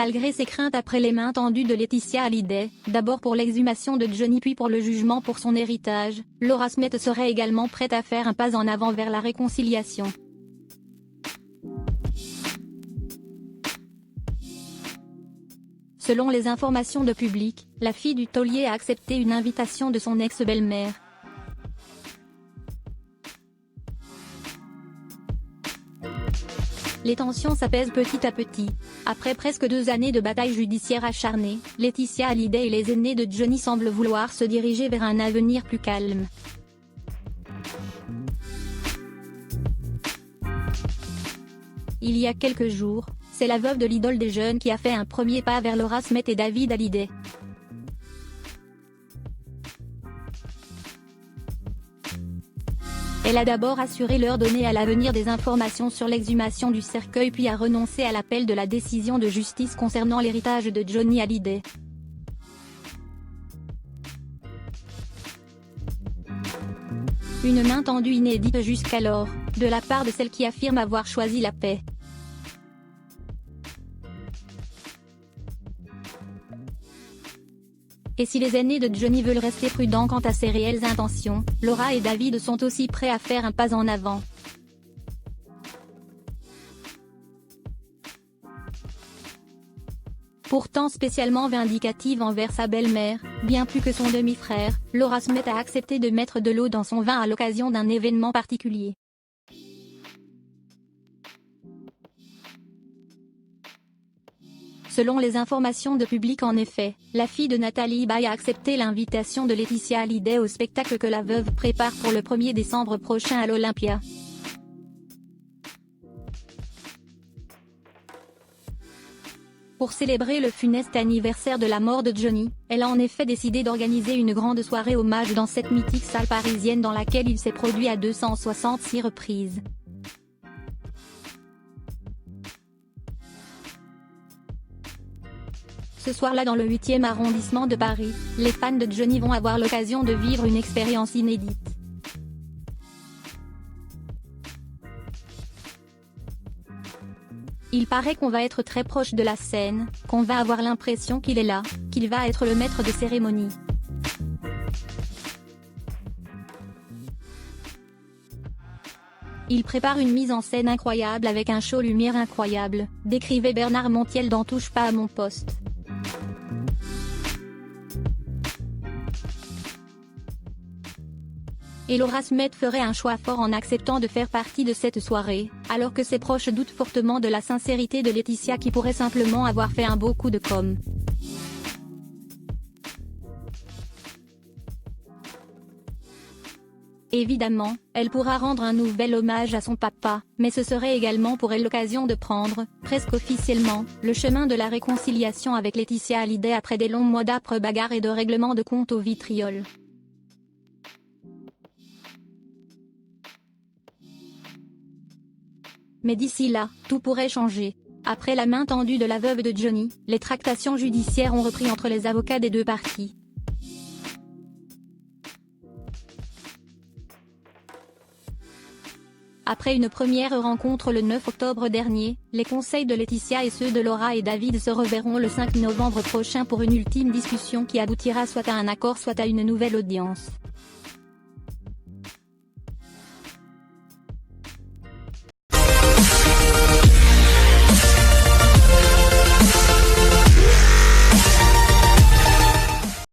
Malgré ses craintes après les mains tendues de Laetitia Hallyday, d'abord pour l'exhumation de Johnny puis pour le jugement pour son héritage, Laura Smith serait également prête à faire un pas en avant vers la réconciliation. Selon les informations de Public, la fille du taulier a accepté une invitation de son ex-belle-mère. Les tensions s'apaisent petit à petit. Après presque 2 années de bataille judiciaire acharnée, Laetitia Hallyday et les aînés de Johnny semblent vouloir se diriger vers un avenir plus calme. Il y a quelques jours, c'est la veuve de l'idole des jeunes qui a fait un premier pas vers Laura Smith et David Hallyday. Elle a d'abord assuré leur donner à l'avenir des informations sur l'exhumation du cercueil puis a renoncé à l'appel de la décision de justice concernant l'héritage de Johnny Hallyday. Une main tendue inédite jusqu'alors, de la part de celle qui affirme avoir choisi la paix. Et si les aînés de Johnny veulent rester prudents quant à ses réelles intentions, Laura et David sont aussi prêts à faire un pas en avant. Pourtant spécialement vindicative envers sa belle-mère, bien plus que son demi-frère, Laura Smith a accepté de mettre de l'eau dans son vin à l'occasion d'un événement particulier. Selon les informations de Public en effet, la fille de Nathalie Baye a accepté l'invitation de Laetitia Hallyday au spectacle que la veuve prépare pour le 1er décembre prochain à l'Olympia. Pour célébrer le funeste anniversaire de la mort de Johnny, elle a en effet décidé d'organiser une grande soirée hommage dans cette mythique salle parisienne dans laquelle il s'est produit à 266 reprises. Ce soir-là dans le 8e arrondissement de Paris, les fans de Johnny vont avoir l'occasion de vivre une expérience inédite. Il paraît qu'on va être très proche de la scène, qu'on va avoir l'impression qu'il est là, qu'il va être le maître de cérémonie. Il prépare une mise en scène incroyable avec un show lumière incroyable, décrivait Bernard Montiel dans Touche pas à mon poste. Et Laura Smith ferait un choix fort en acceptant de faire partie de cette soirée, alors que ses proches doutent fortement de la sincérité de Laetitia qui pourrait simplement avoir fait un beau coup de com'. Évidemment, elle pourra rendre un nouvel hommage à son papa, mais ce serait également pour elle l'occasion de prendre, presque officiellement, le chemin de la réconciliation avec Laetitia Hallyday après des longs mois d'âpres bagarres et de règlement de compte au vitriol. Mais d'ici là, tout pourrait changer. Après la main tendue de la veuve de Johnny, les tractations judiciaires ont repris entre les avocats des deux parties. Après une première rencontre le 9 octobre dernier, les conseils de Laetitia et ceux de Laura et David se reverront le 5 novembre prochain pour une ultime discussion qui aboutira soit à un accord soit à une nouvelle audience.